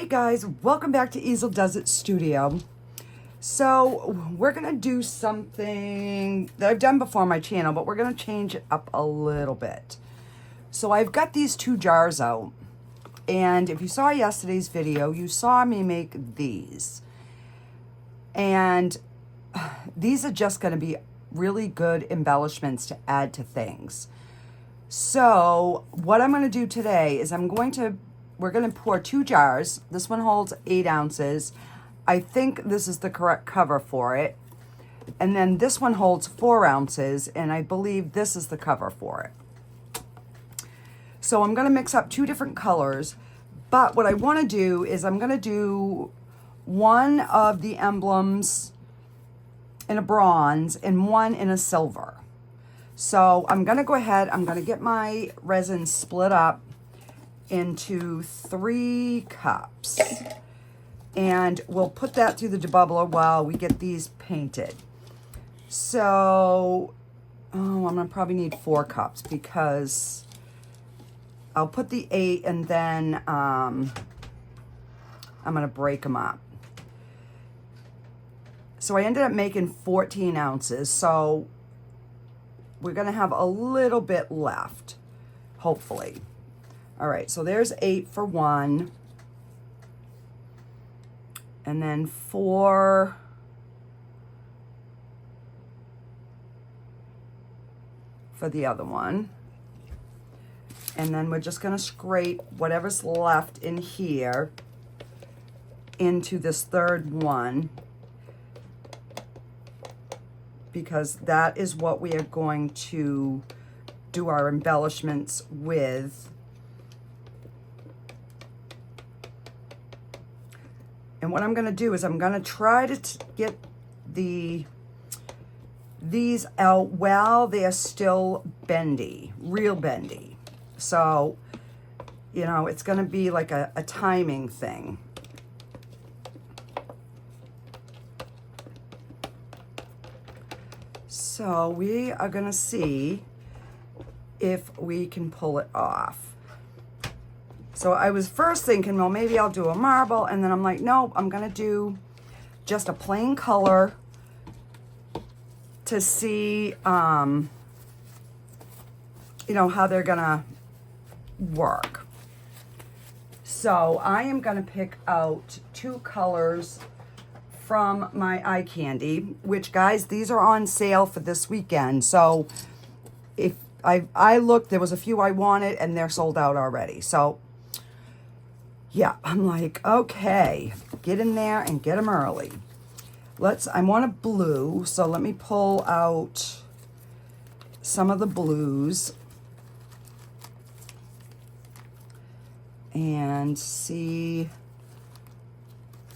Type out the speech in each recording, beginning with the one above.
Hey guys, welcome back to Easeldoesitstudio. So we're gonna do something that I've done before on my channel, but we're gonna change it up a little bit. So I've got these two jars out, and if you saw yesterday's video, you saw me make these. And these are just gonna be really good embellishments to add to things. So what I'm gonna do today is we're going to pour 2 jars. This one holds 8 ounces. I think this is the correct cover for it. And then this one holds 4 ounces, and I believe this is the cover for it. So I'm going to mix up 2 different colors, but what I want to do is I'm going to do one of the emblems in a bronze and one in a silver. So I'm going to go ahead, I'm going to get my resin split up into 3 cups, and we'll put that through the debubbler while we get these painted. So I'm gonna probably need 4 cups because I'll put the 8 and then I'm gonna break them up. So I ended up making 14 ounces, so we're gonna have a little bit left, hopefully. All right, so there's 8 for one, and then 4 for the other one. And then we're just gonna scrape whatever's left in here into this third one, because that is what we are going to do our embellishments with. And what I'm going to do is I'm going to try to get these out while they're still bendy, real bendy. So, you know, it's going to be like a timing thing. So we are going to see if we can pull it off. So I was first thinking, well, maybe I'll do a marble, and then I'm like, no, I'm gonna do just a plain color to see, you know, how they're gonna work. So I am gonna pick out 2 colors from my eye candy, which, guys, these are on sale for this weekend. So if I looked, there was a few I wanted, and they're sold out already. So yeah, I'm like, okay, get in there and get them early. I want a blue, so let me pull out some of the blues and see,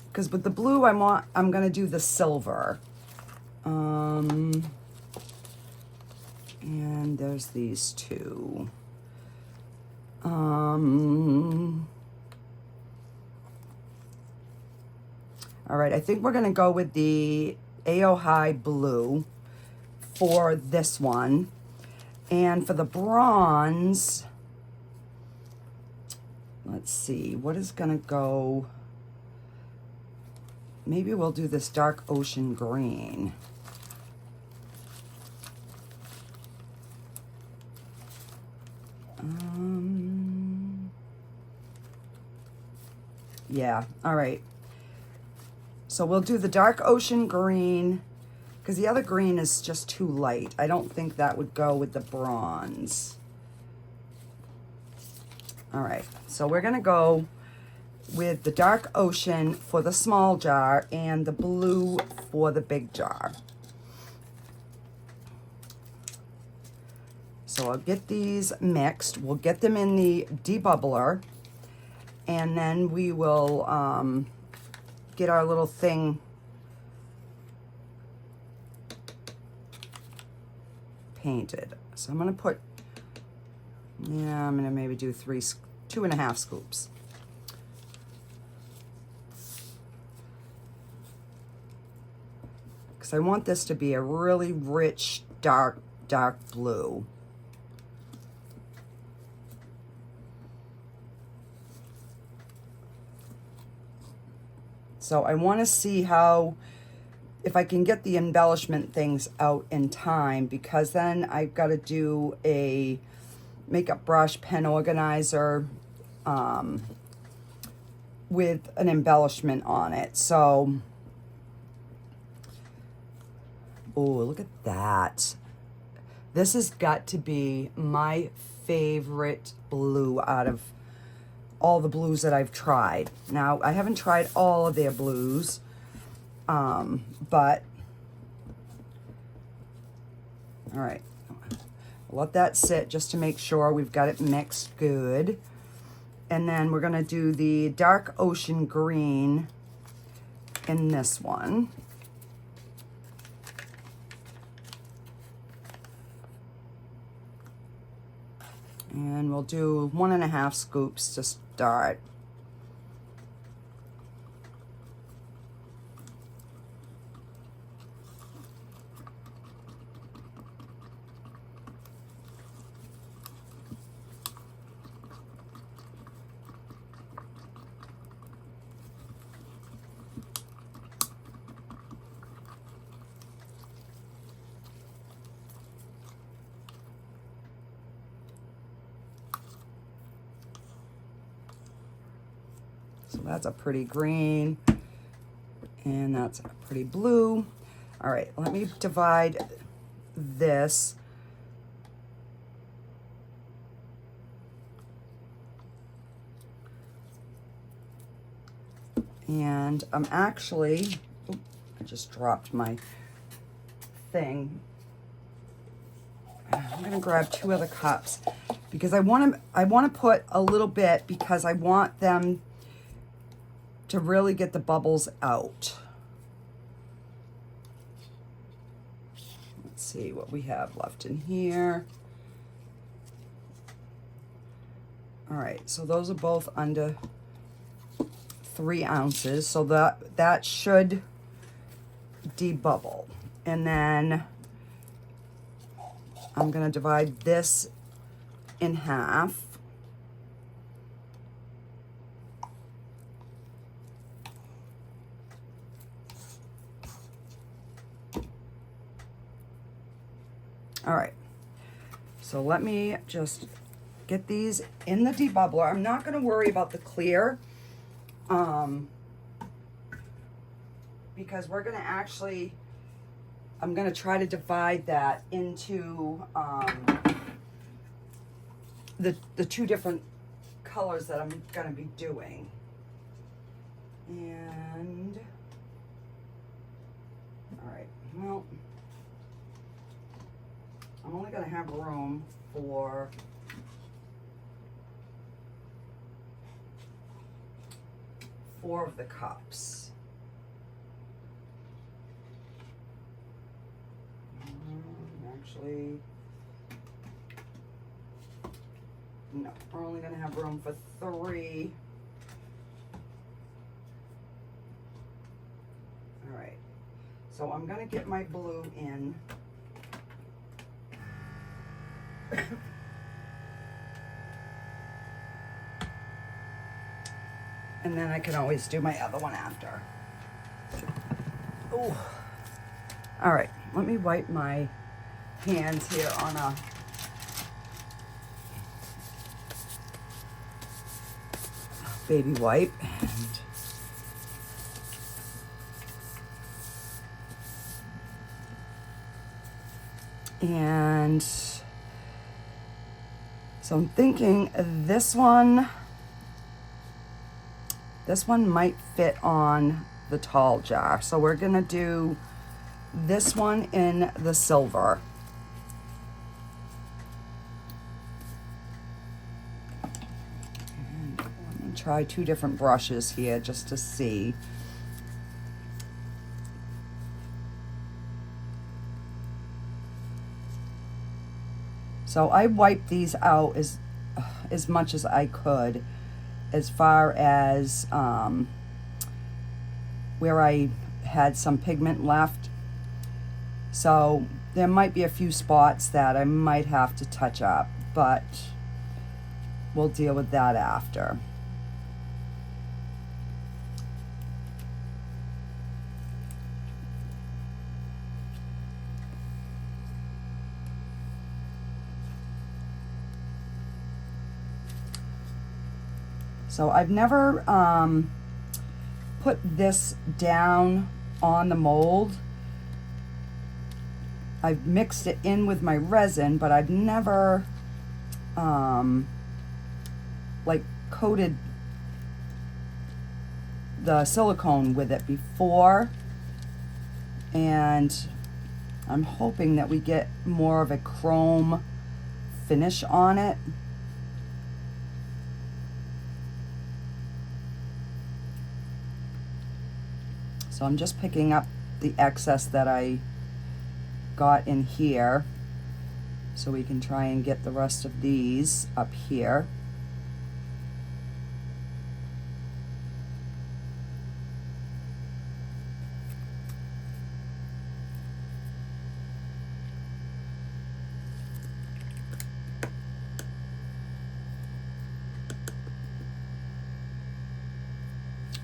because with the blue I'm gonna do the silver. And there's these 2. All right, I think we're gonna go with the AO High blue for this one. And for the bronze, let's see, what is gonna go? Maybe we'll do this dark ocean green. Yeah, all right. So we'll do the dark ocean green, because the other green is just too light. I don't think that would go with the bronze. All right, so we're gonna go with the dark ocean for the small jar and the blue for the big jar. So I'll get these mixed. We'll get them in the debubbler, and then we will get our little thing painted. So I'm gonna put, yeah, I'm gonna maybe do 2.5 scoops. Because I want this to be a really rich, dark blue. So I want to see how, if I can get the embellishment things out in time, because then I've got to do a makeup brush pen organizer with an embellishment on it. So, oh, look at that. This has got to be my favorite blue out of all the blues that I've tried. Now, I haven't tried all of their blues, but, all right. Let that sit just to make sure we've got it mixed good. And then we're gonna do the dark ocean green in this one. And we'll do 1.5 scoops to start. So that's a pretty green, and that's a pretty blue. All right, let me divide this. And I'm actually, oops, I just dropped my thing. I'm gonna grab 2 other cups because I want to put a little bit, because I want them to really get the bubbles out. Let's see what we have left in here. All right, so those are both under 3 ounces, so that should debubble. And then I'm gonna divide this in half. All right, so let me just get these in the debubbler. I'm not gonna worry about the clear, because we're gonna actually, I'm gonna try to divide that into the 2 different colors that I'm gonna be doing. And, all right, well, I'm only gonna have room for 4 of the cups. Actually, no, we're only gonna have room for 3. All right, so I'm gonna get my blue in. And then I can always do my other one after. Oh, all right, let me wipe my hands here on a baby wipe. And so I'm thinking this one might fit on the tall jar. So we're gonna do this one in the silver. And I'm gonna try 2 different brushes here just to see. So I wiped these out as much as I could, as far as where I had some pigment left. So there might be a few spots that I might have to touch up, but we'll deal with that after. So I've never put this down on the mold. I've mixed it in with my resin, but I've never like coated the silicone with it before, and I'm hoping that we get more of a chrome finish on it. So I'm just picking up the excess that I got in here so we can try and get the rest of these up here.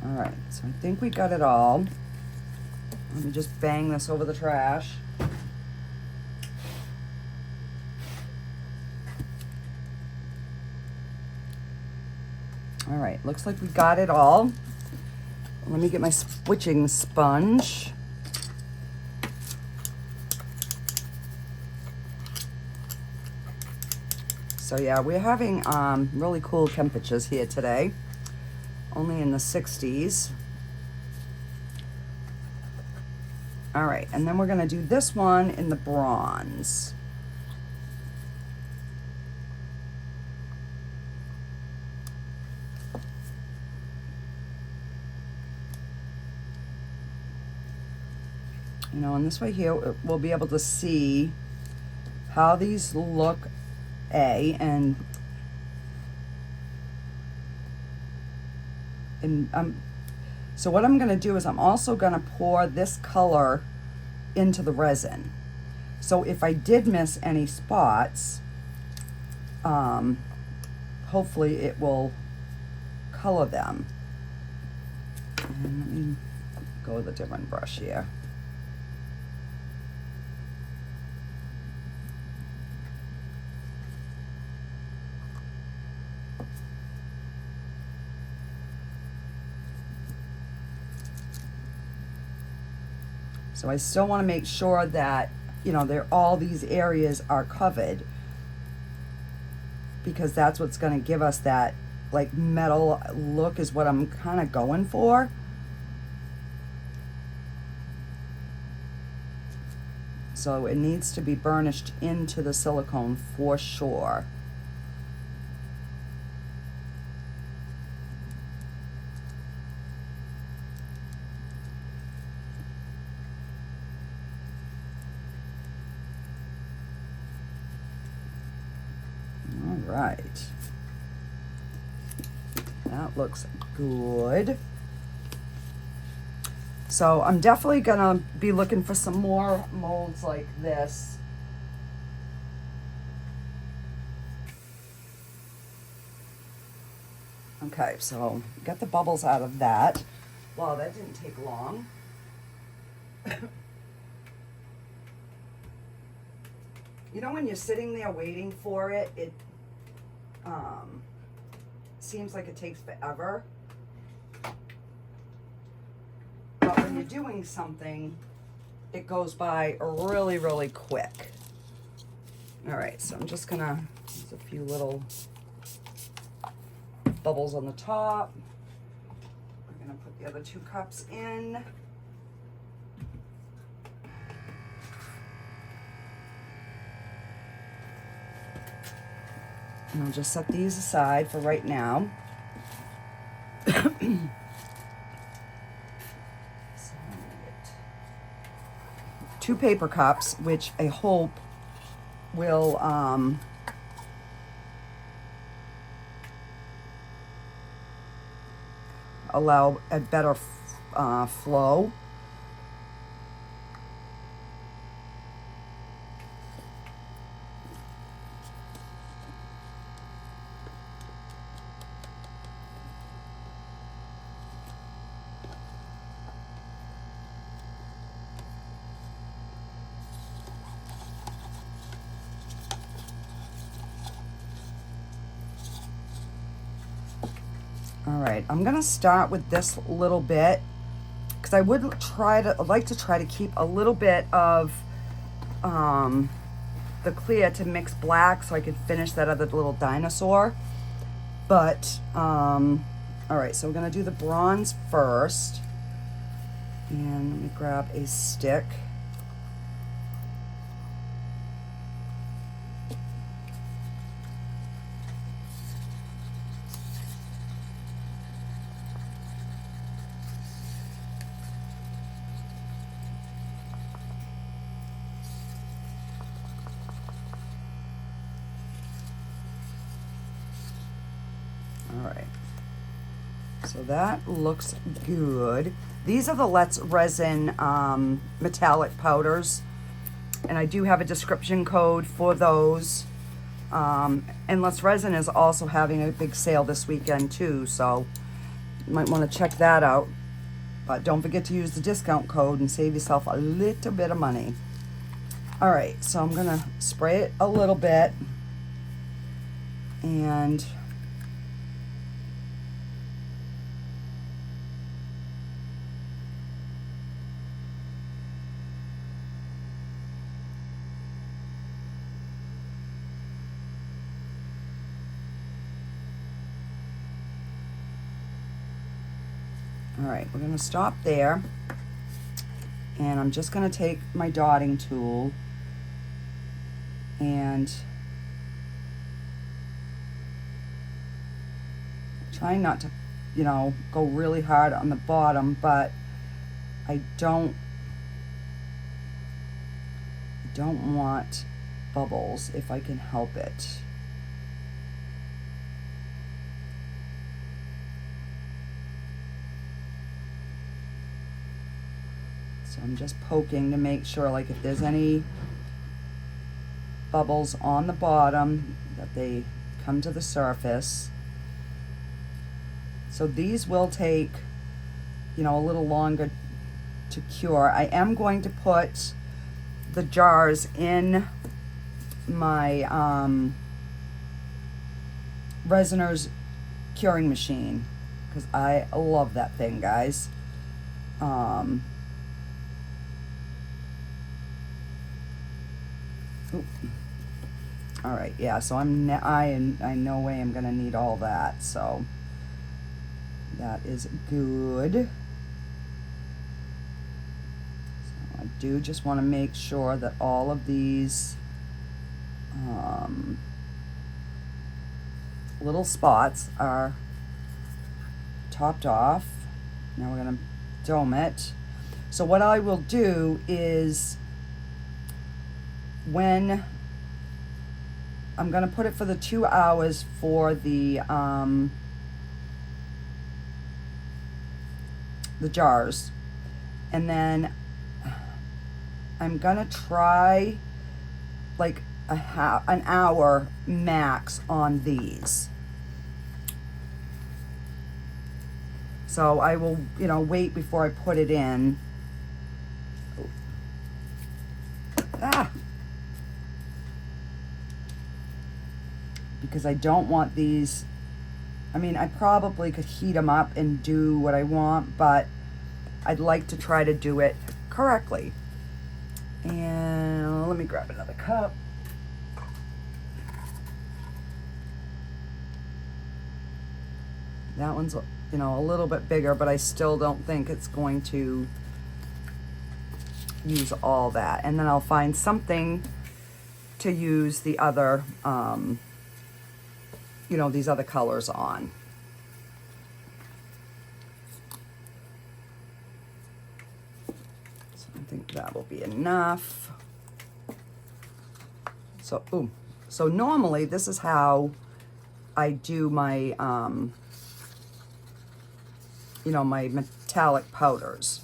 All right, so I think we got it all. Let me just bang this over the trash. All right, looks like we got it all. Let me get my switching sponge. So yeah, we're having really cool temperatures here today. Only in the 60s. All right, and then we're gonna do this one in the bronze. You know, and this way here, we'll be able to see how these look, and so what I'm going to do is I'm also going to pour this color into the resin. So if I did miss any spots, hopefully it will color them. And let me go with a different brush here. So I still want to make sure that, you know, all these areas are covered, because that's what's going to give us that like metal look is what I'm kind of going for. So it needs to be burnished into the silicone for sure. Right, that looks good. So I'm definitely gonna be looking for some more molds like this. Okay, so get the bubbles out of that. Wow, that didn't take long. You know, when you're sitting there waiting for it, it seems like it takes forever. But when you're doing something, it goes by really, really quick. All right, so I'm just gonna use a few little bubbles on the top. We're gonna put the other 2 cups in. And I'll just set these aside for right now. So I'm gonna get 2 paper cups, which I hope will allow a better flow. All right, I'm gonna start with this little bit because I'd like to try to keep a little bit of the clear to mix black so I could finish that other little dinosaur. But, all right, so we're gonna do the bronze first. And let me grab a stick. All right, so that looks good. These are the Let's Resin metallic powders, and I do have a description code for those. And Let's Resin is also having a big sale this weekend too, so you might want to check that out. But don't forget to use the discount code and save yourself a little bit of money. All right, so I'm gonna spray it a little bit, and all right, we're gonna stop there, and I'm just gonna take my dotting tool and trying not to, you know, go really hard on the bottom, but I don't want bubbles if I can help it. So I'm just poking to make sure, like, if there's any bubbles on the bottom, that they come to the surface. So these will take, you know, a little longer to cure. I am going to put the jars in my Resiners curing machine because I love that thing, guys. All right, yeah, so I no way I'm gonna need all that, so that is good. So I do just want to make sure that all of these little spots are topped off. Now we're gonna dome it. So what I will do is, when I'm gonna put it for the 2 hours for the jars, and then I'm gonna try like an hour max on these. So I will, you know, wait before I put it in. Because I don't want these, I mean, I probably could heat them up and do what I want, but I'd like to try to do it correctly. And let me grab another cup. That one's, you know, a little bit bigger, but I still don't think it's going to use all that. And then I'll find something to use the other, you know, these other colors on. So I think that will be enough. So, so normally this is how I do my, you know, my metallic powders.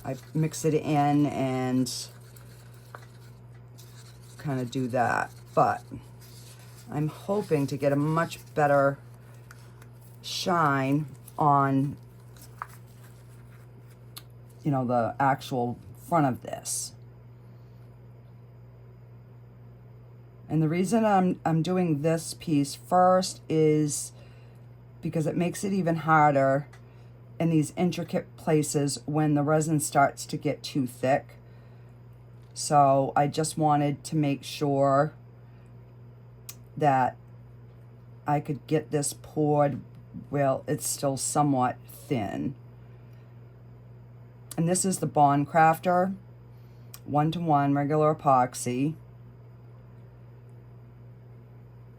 I mix it in and kind of do that, but I'm hoping to get a much better shine on, you know, the actual front of this. And the reason I'm doing this piece first is because it makes it even harder in these intricate places when the resin starts to get too thick. So I just wanted to make sure that I could get this poured while it's still somewhat thin. And this is the Bond Craftor 1:1 regular epoxy.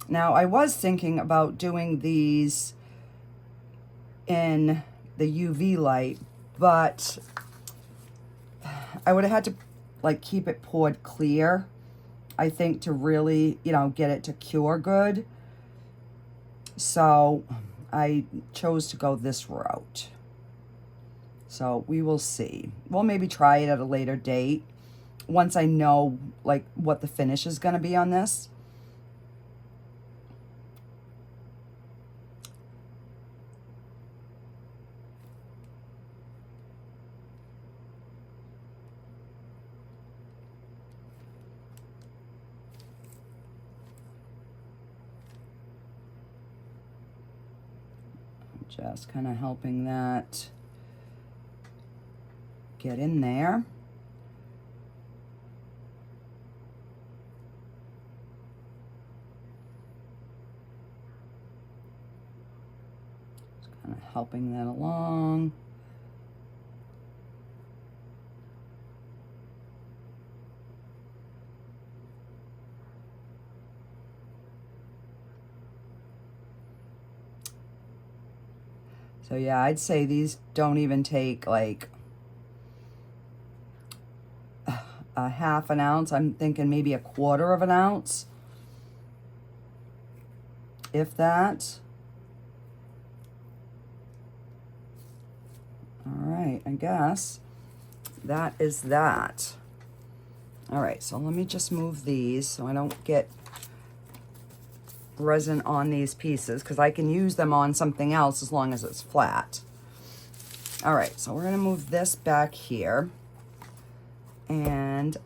Now I was thinking about doing these in the UV light, but I would have had to like keep it poured clear, I think, to really, you know, get it to cure good. So I chose to go this route. So we will see. We'll maybe try it at a later date once I know like what the finish is going to be on this. Just kind of helping that get in there. Just kind of helping that along. So yeah, I'd say these don't even take like a half an ounce. I'm thinking maybe a quarter of an ounce, if that. All right, I guess that is that. All right, so let me just move these so I don't get resin on these pieces, because I can use them on something else as long as it's flat. All right, so we're going to move this back here, and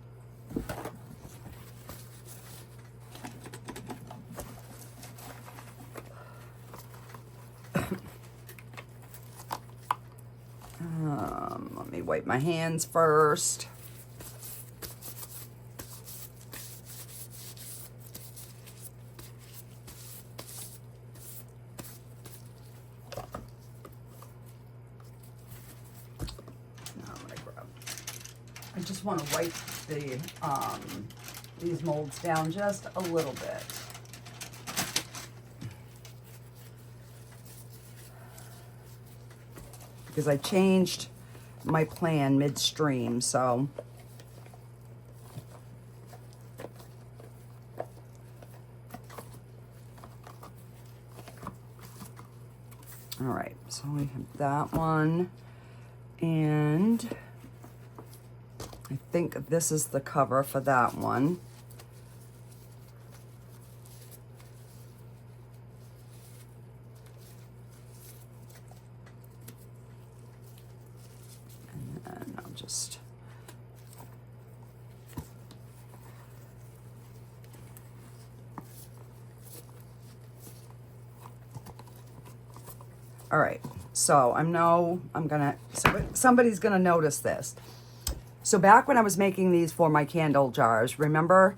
let me wipe my hands first. I just want to wipe the these molds down just a little bit. Because I changed my plan midstream, so all right, so we have that one, and I think this is the cover for that one. And then I'll just all right, so somebody's gonna notice this. So back when I was making these for my candle jars, remember,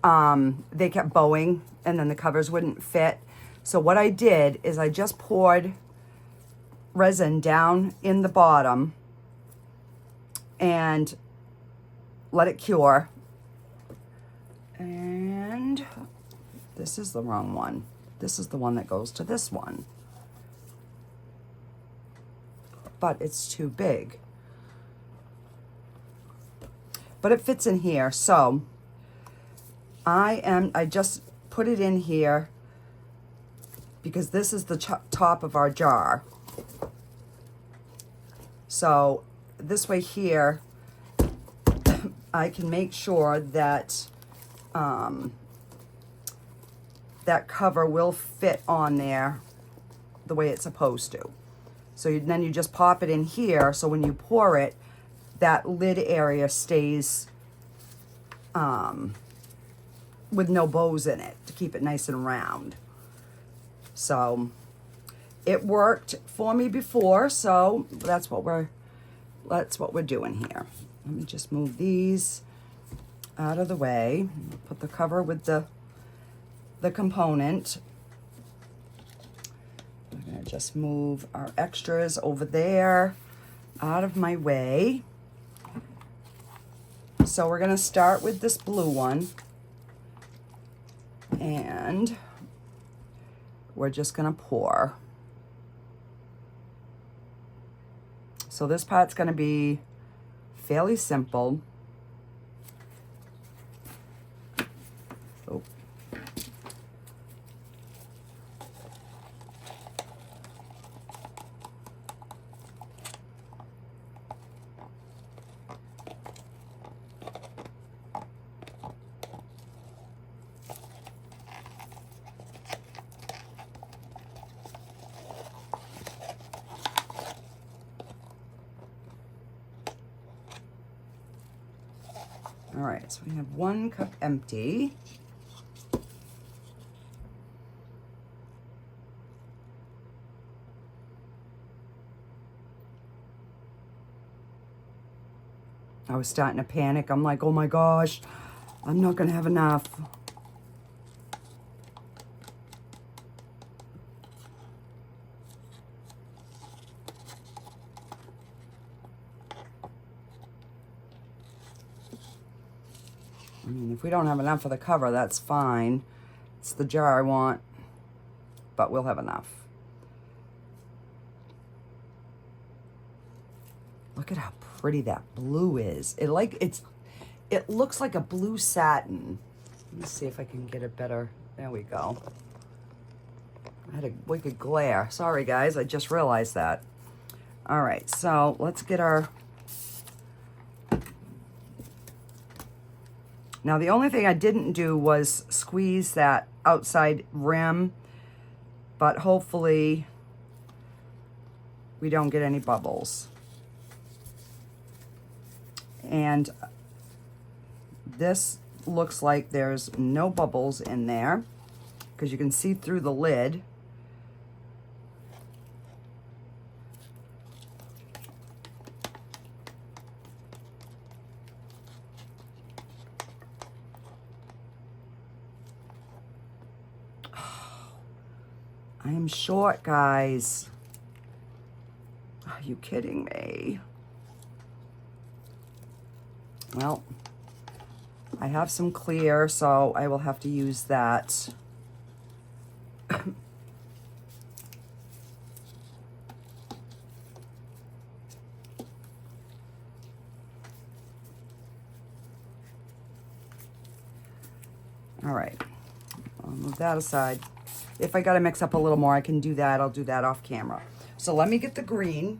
they kept bowing and then the covers wouldn't fit. So what I did is I just poured resin down in the bottom and let it cure. And this is the wrong one. This is the one that goes to this one. But it's too big. But it fits in here, so I just put it in here because this is the top of our jar. So this way here, I can make sure that that cover will fit on there the way it's supposed to. So then you just pop it in here, so when you pour it, that lid area stays with no bows in it to keep it nice and round. So It worked for me before, so that's what we're doing here. Let me just move these out of the way. Put the cover with the component. I'm gonna just move our extras over there out of my way. So we're gonna start with this blue one, and we're just gonna pour. So this part's gonna be fairly simple. Oh. All right, so we have 1 cup empty. I was starting to panic. I'm like, oh my gosh, I'm not gonna have enough. I mean, if we don't have enough for the cover, that's fine. It's the jar I want, but we'll have enough. Look at how pretty that blue is. It looks like a blue satin. Let me see if I can get it better. There we go. I had a wicked glare. Sorry guys, I just realized that. All right, so let's get our... Now, the only thing I didn't do was squeeze that outside rim, but hopefully we don't get any bubbles. And this looks like there's no bubbles in there because you can see through the lid. I am short, guys. Are you kidding me? Well, I have some clear, so I will have to use that. All right, I'll move that aside. If I gotta mix up a little more, I can do that. I'll do that off camera. So let me get the green.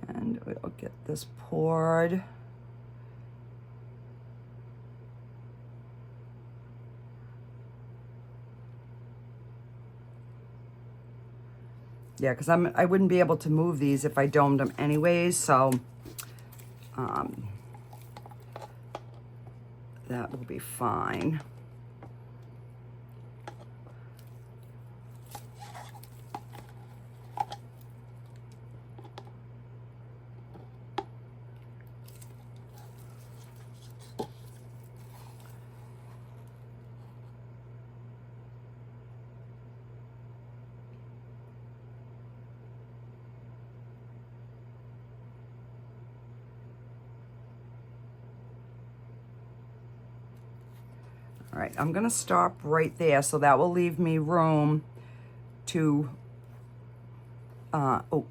And we'll get this poured. Yeah, because I wouldn't be able to move these if I domed them anyways, so that will be fine. All right, I'm gonna stop right there, so that will leave me room to, oh,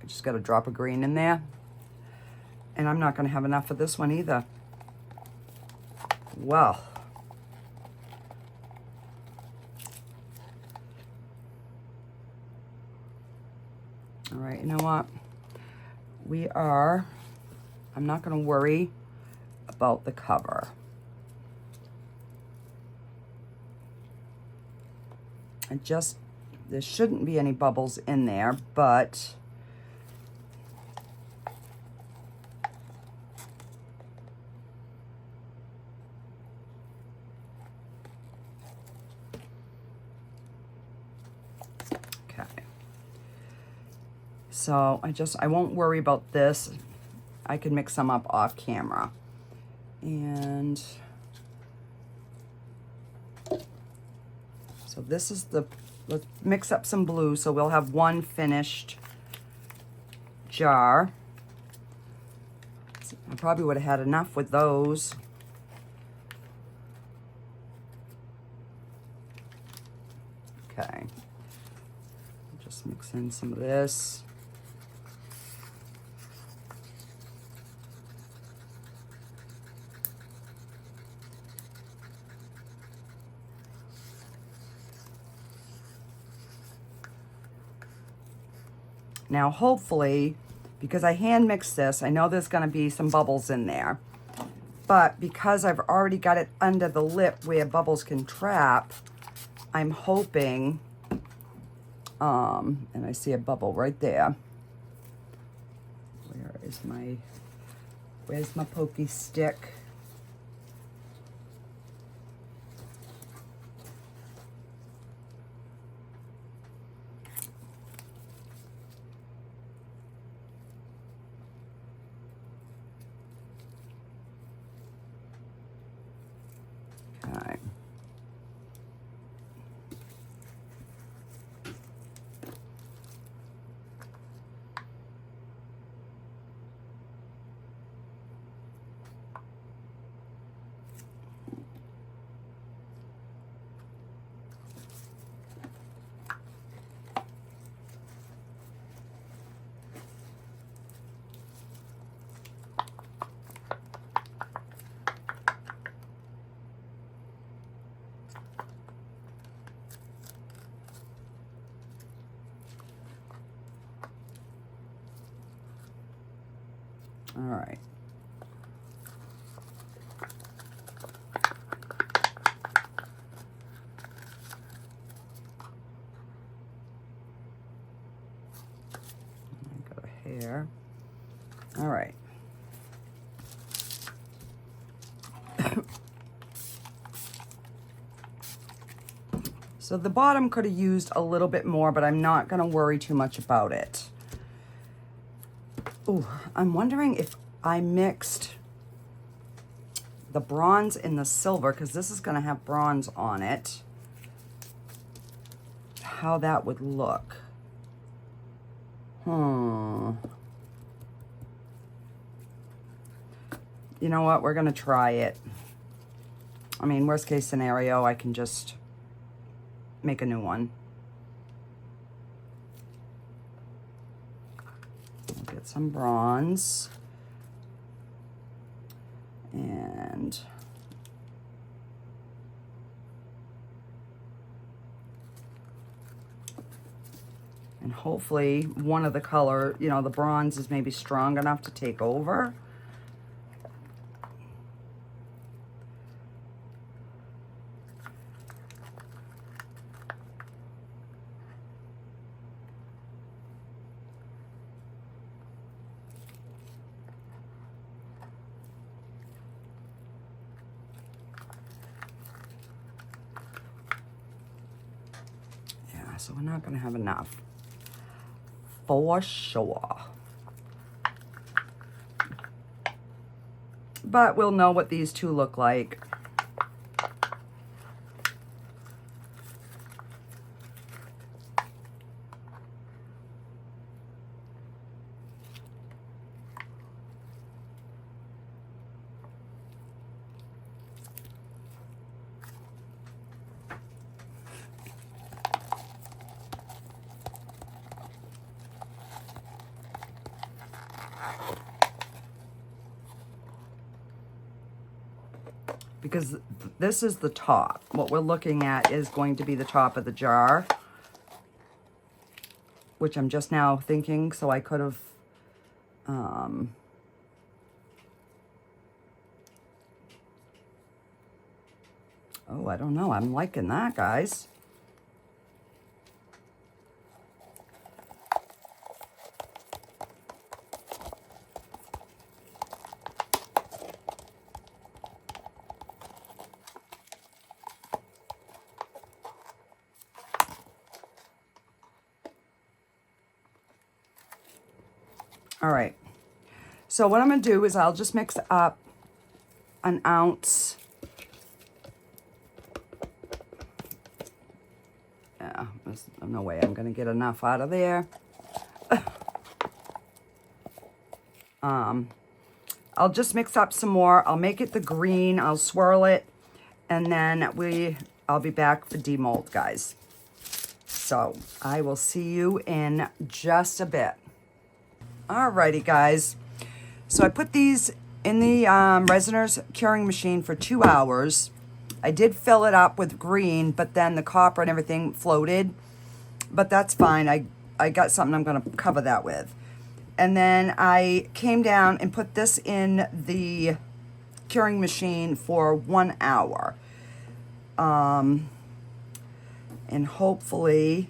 I just got a drop of green in there. And I'm not gonna have enough for this one either. Well. All right, you know what? I'm not gonna worry about the cover. there shouldn't be any bubbles in there, but okay. So I won't worry about this. I can mix some up off camera. And so this is let's mix up some blue so we'll have one finished jar. I probably would have had enough with those. Okay. Just mix in some of this. Now, hopefully, because I hand mixed this, I know there's going to be some bubbles in there. But because I've already got it under the lip where bubbles can trap, I'm hoping, and I see a bubble right there. Where's my pokey stick? Okay. All right. I got a hair. All right. So the bottom could have used a little bit more, but I'm not going to worry too much about it. Ooh, I'm wondering if I mixed the bronze and the silver, because this is going to have bronze on it, how that would look. You know what? We're going to try it. I mean, worst case scenario, I can just make a new one. I'll get some bronze. And hopefully one of the color, you know, the bronze is maybe strong enough to take over. Yeah, so we're not going to have enough. For sure. But we'll know what these two look like. Because this is the top. What we're looking at is going to be the top of the jar, which I'm just now thinking, so I could have, oh, I don't know. I'm liking that, guys. All right. So what I'm going to do is I'll just mix up an ounce. Yeah, there's no way I'm going to get enough out of there. I'll just mix up some more. I'll make it the green. I'll swirl it. And then I'll be back for demold, guys. So I will see you in just a bit. Alrighty, guys. So I put these in the Resiners curing machine for 2 hours. I did fill it up with green, but then the copper and everything floated. But that's fine. I got something I'm going to cover that with. And then I came down and put this in the curing machine for 1 hour. And hopefully,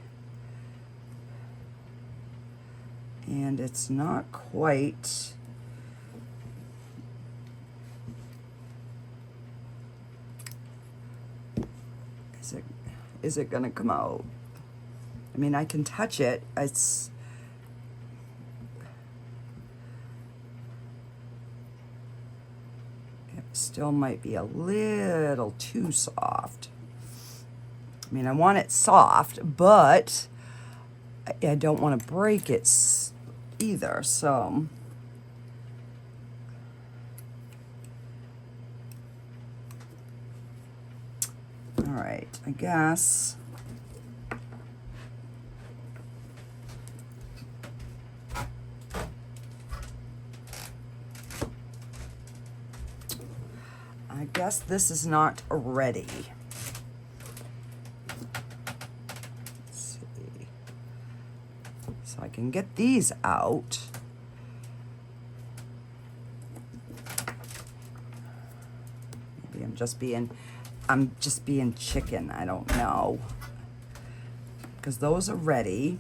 and it's not quite, is it gonna come out? I mean, I can touch it. It still might be a little too soft. I mean, I want it soft, but I don't want to break it either, so. All right, I guess. I guess this is not ready. Let's see. So I can get these out. Maybe I'm just being chicken, I don't know. Because those are ready.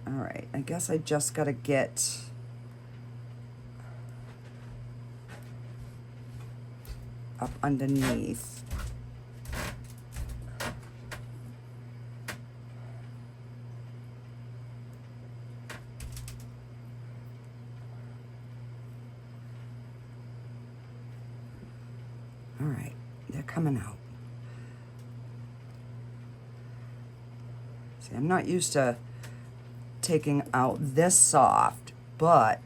All right, I guess I just gotta get up underneath. All right, they're coming out. See, I'm not used to taking out this soft, but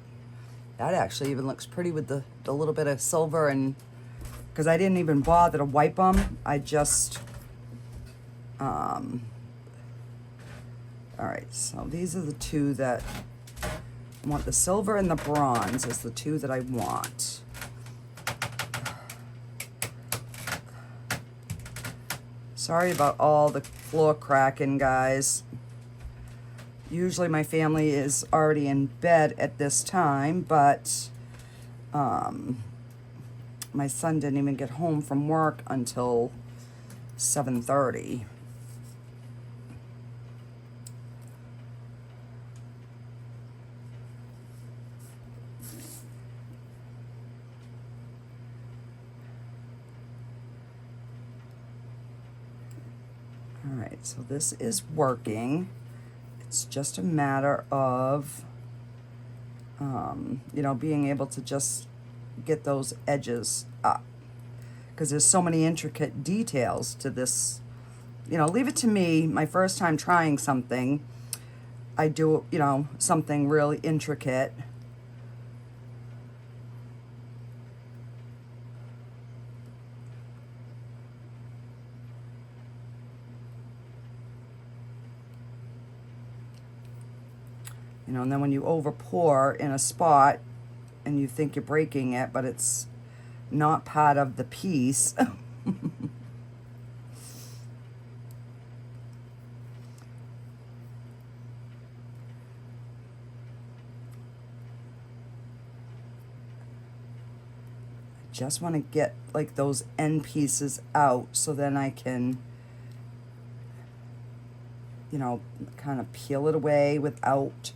that actually even looks pretty with the little bit of silver, and because I didn't even bother to wipe them. I just, all right, so these are the two that I want. The silver and the bronze is the two that I want. Sorry about all the floor cracking, guys. Usually my family is already in bed at this time, but my son didn't even get home from work until 7:30. All right, so this is working. It's just a matter of, you know, being able to just get those edges up, because there's so many intricate details to this. You know, leave it to me. My first time trying something, I do, you know, something really intricate. You know, and then when you over pour in a spot and you think you're breaking it, but it's not part of the piece. Just want to get like those end pieces out so then I can, you know, kind of peel it away without,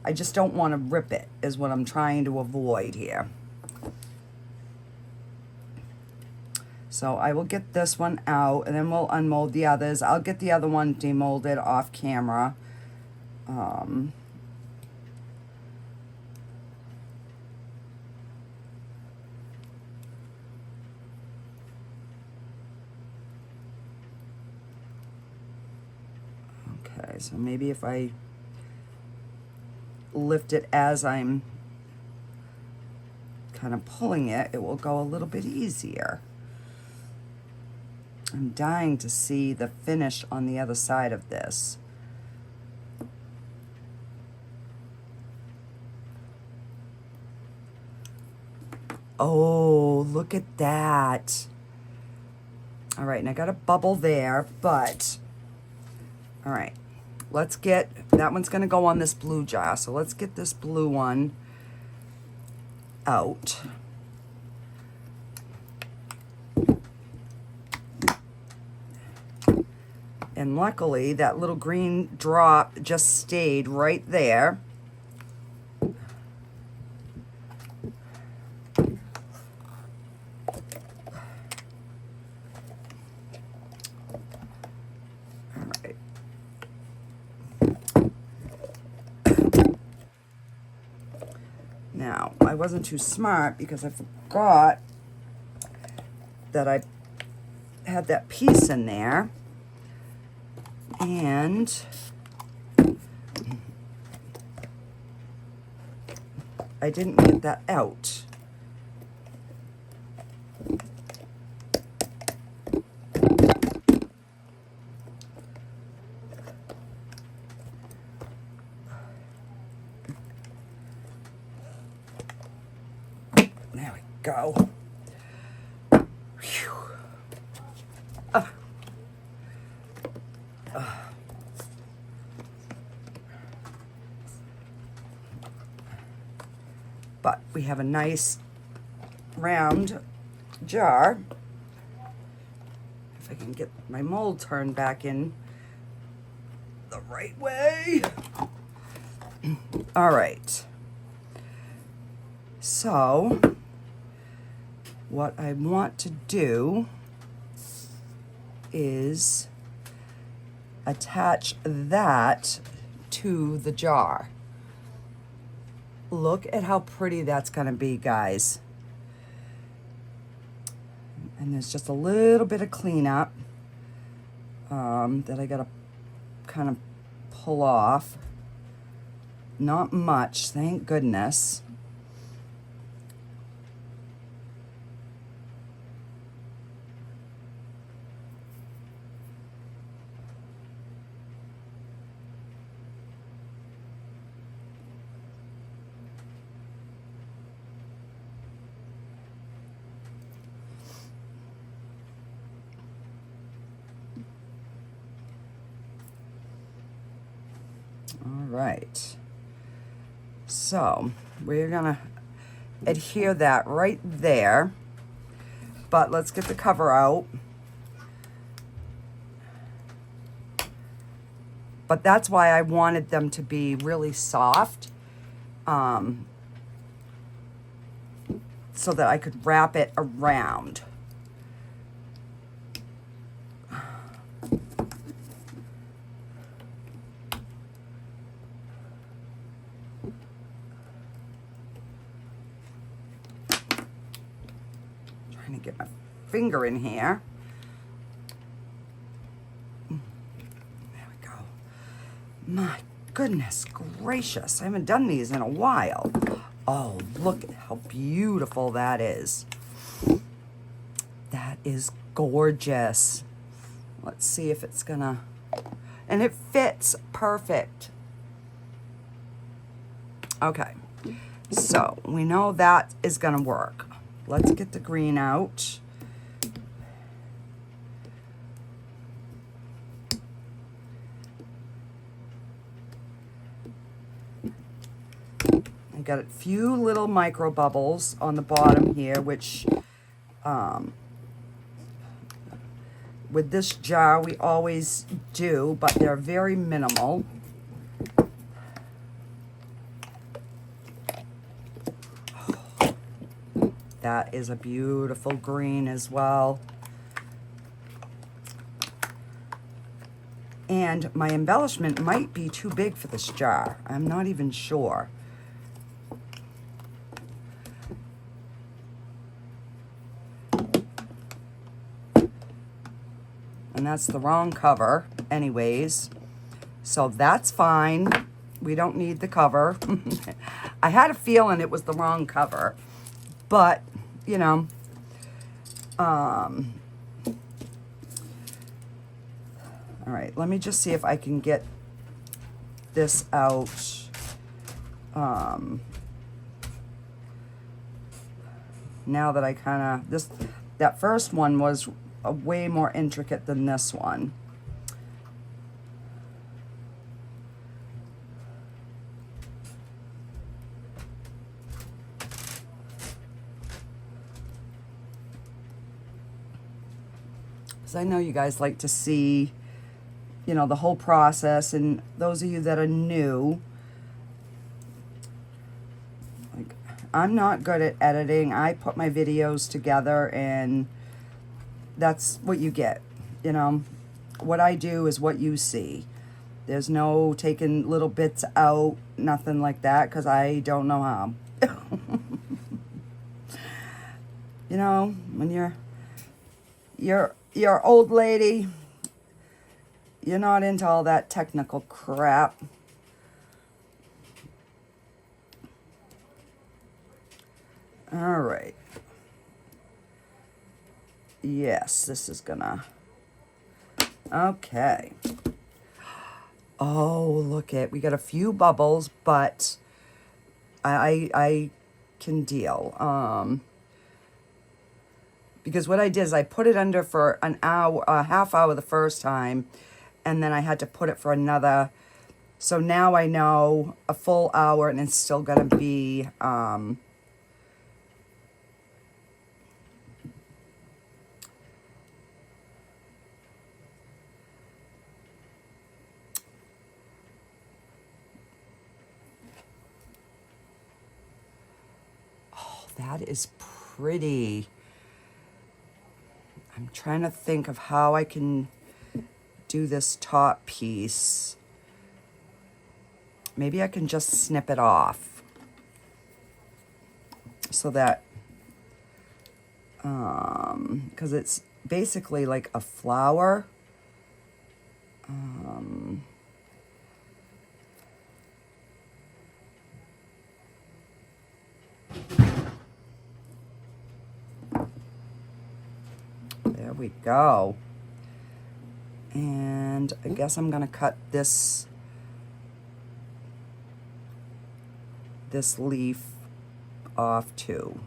I just don't want to rip it is what I'm trying to avoid here. So I will get this one out and then we'll unmold the others. I'll get the other one demolded off camera. Okay, so maybe if I lift it as I'm kind of pulling it, it will go a little bit easier. I'm dying to see the finish on the other side of this. Oh, look at that. All right, and I got a bubble there, but all right, let's get, that one's gonna go on this blue jar. So let's get this blue one out. And luckily, that little green drop just stayed right there. Now, I wasn't too smart because I forgot that I had that piece in there, and I didn't get that out. There we go. Whew. But we have a nice round jar. If I can get my mold turned back in the right way. All right. So what I want to do is attach that to the jar. Look at how pretty that's gonna be, guys. And there's just a little bit of cleanup that I gotta kind of pull off. Not much, thank goodness. Right, so we're gonna adhere that right there, but let's get the cover out. But that's why I wanted them to be really soft, so that I could wrap it around. To get my finger in here. There we go. My goodness gracious, I haven't done these in a while. Oh, look at how beautiful that is. That is gorgeous. Let's see if it's gonna, and it fits perfect. Okay, so we know that is gonna work. Let's get the green out. I got a few little micro bubbles on the bottom here, which with this jar we always do, but they're very minimal. That is a beautiful green as well. And my embellishment might be too big for this jar. I'm not even sure. And that's the wrong cover anyways. So that's fine. We don't need the cover. I had a feeling it was the wrong cover, but you know, all right, let me just see if I can get this out. Now that I kind of, that first one was way more intricate than this one. So I know you guys like to see, you know, the whole process, and those of you that are new, like, I'm not good at editing. I put my videos together and that's what you get, you know. What I do is what you see. There's no taking little bits out, nothing like that, because I don't know how. You know, when you're old lady, you're not into all that technical crap. All right. Yes, this is gonna, okay. Oh, look it, we got a few bubbles, but I can deal. Because what I did is I put it under for an hour, a half hour the first time, and then I had to put it for another. So now I know a full hour, and it's still gonna be, oh, that is pretty. I'm trying to think of how I can do this top piece. Maybe I can just snip it off so that, because it's basically like a flower. There we go. And I guess I'm gonna cut this leaf off too.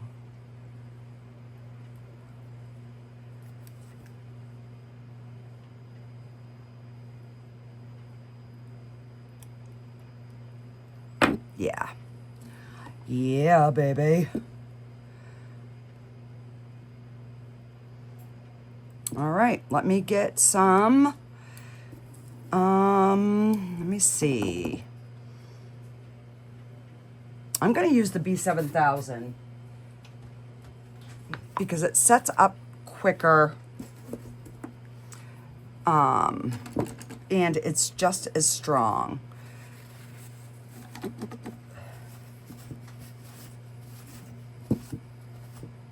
Yeah. Yeah, baby. All right, let me get some, let me see. I'm gonna use the B7000 because it sets up quicker, and it's just as strong.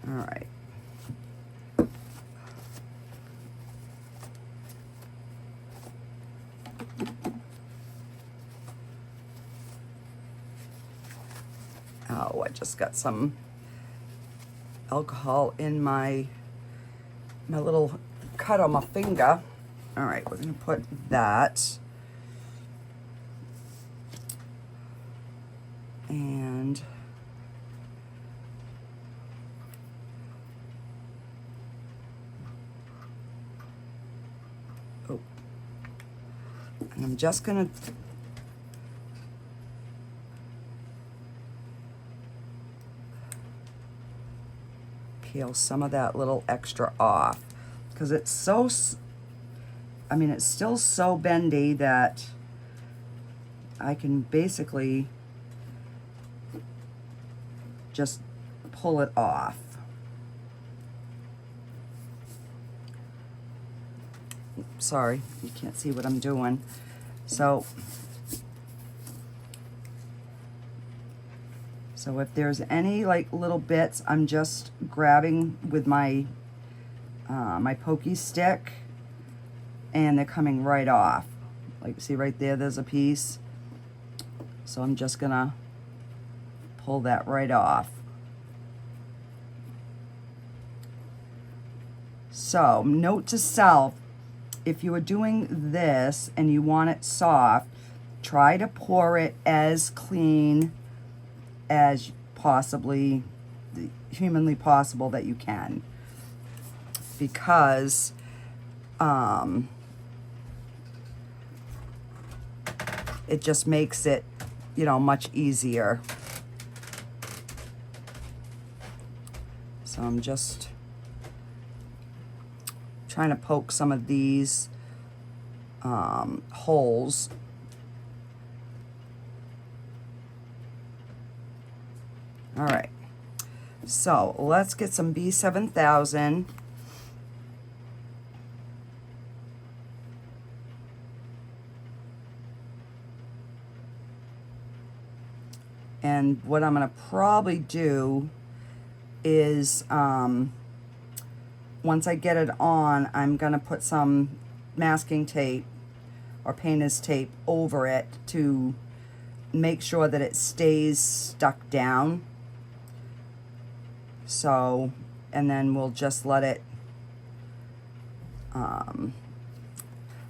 All right. Oh, I just got some alcohol in my little cut on my finger. All right, we're gonna put that. And oh, and I'm just gonna peel some of that little extra off because it's so, I mean, it's still so bendy that I can basically just pull it off. Sorry, you can't see what I'm doing. So if there's any like little bits, I'm just grabbing with my my pokey stick and they're coming right off. Like, see right there, there's a piece. So I'm just gonna pull that right off. So, note to self, if you are doing this and you want it soft, try to pour it as clean as possibly, humanly possible that you can. Because it just makes it, you know, much easier. So I'm just trying to poke some of these holes. All right, so let's get some B7000. And what I'm gonna probably do is, once I get it on, I'm gonna put some masking tape or painter's tape over it to make sure that it stays stuck down. So, and then we'll just let it, I'll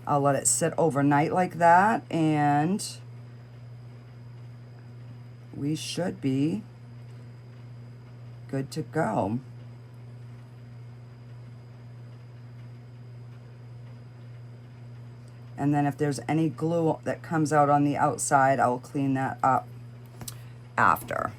let it sit overnight like that, and we should be good to go. And then if there's any glue that comes out on the outside, I'll clean that up after.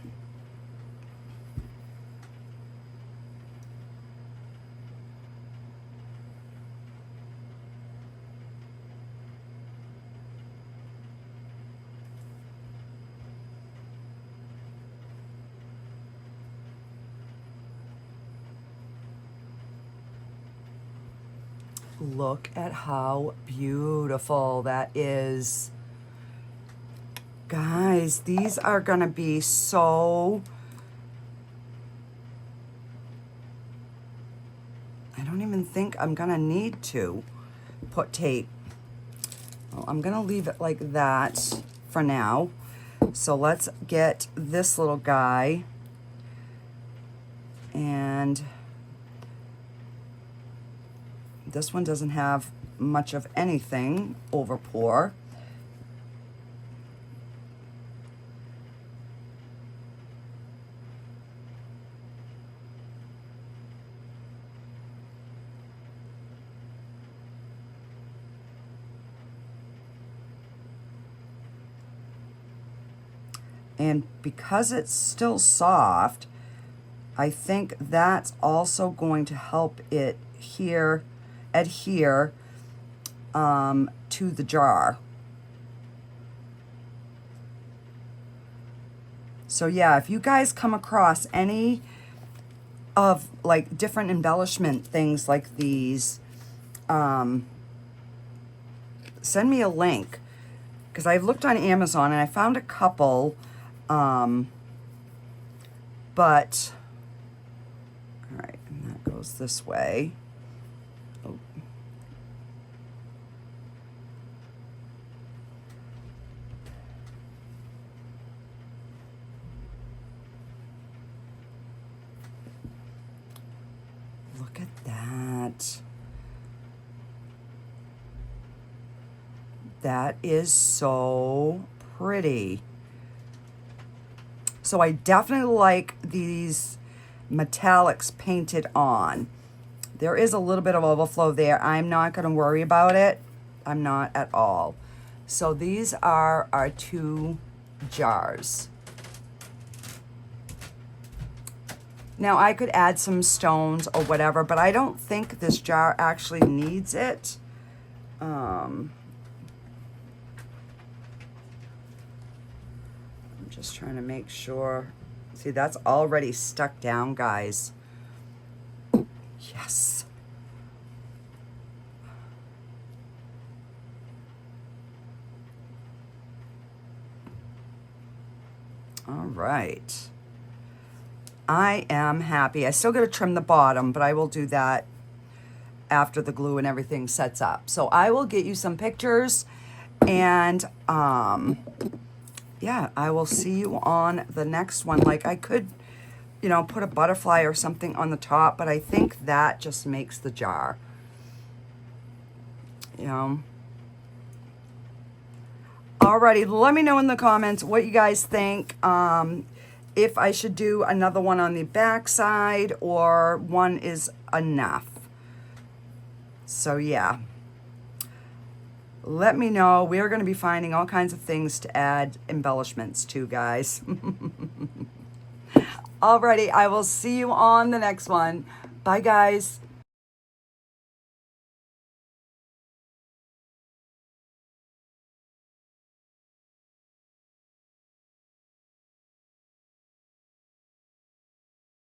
Look at how beautiful that is. Guys, these are gonna be so... I don't even think I'm gonna need to put tape. Well, I'm gonna leave it like that for now. So let's get this little guy, and this one doesn't have much of anything over pour. And because it's still soft, I think that's also going to help it adhere to the jar. So yeah, if you guys come across any of like different embellishment things like these, send me a link, because I've looked on Amazon and I found a couple, but all right, and that goes this way. Oh. Look at that. That is so pretty. So I definitely like these metallics painted on. There is a little bit of overflow there. I'm not going to worry about it. I'm not at all. So these are our two jars. Now I could add some stones or whatever, but I don't think this jar actually needs it. I'm just trying to make sure. See, that's already stuck down, guys. Yes. All right. I am happy. I still got to trim the bottom, but I will do that after the glue and everything sets up. So I will get you some pictures And yeah, I will see you on the next one. Like, I could, you know, put a butterfly or something on the top, but I think that just makes the jar, you know. Alrighty, let me know in the comments what you guys think. If I should do another one on the back side or one is enough. So yeah, let me know. We're going to be finding all kinds of things to add embellishments to, guys. Alrighty, I will see you on the next one. Bye, guys.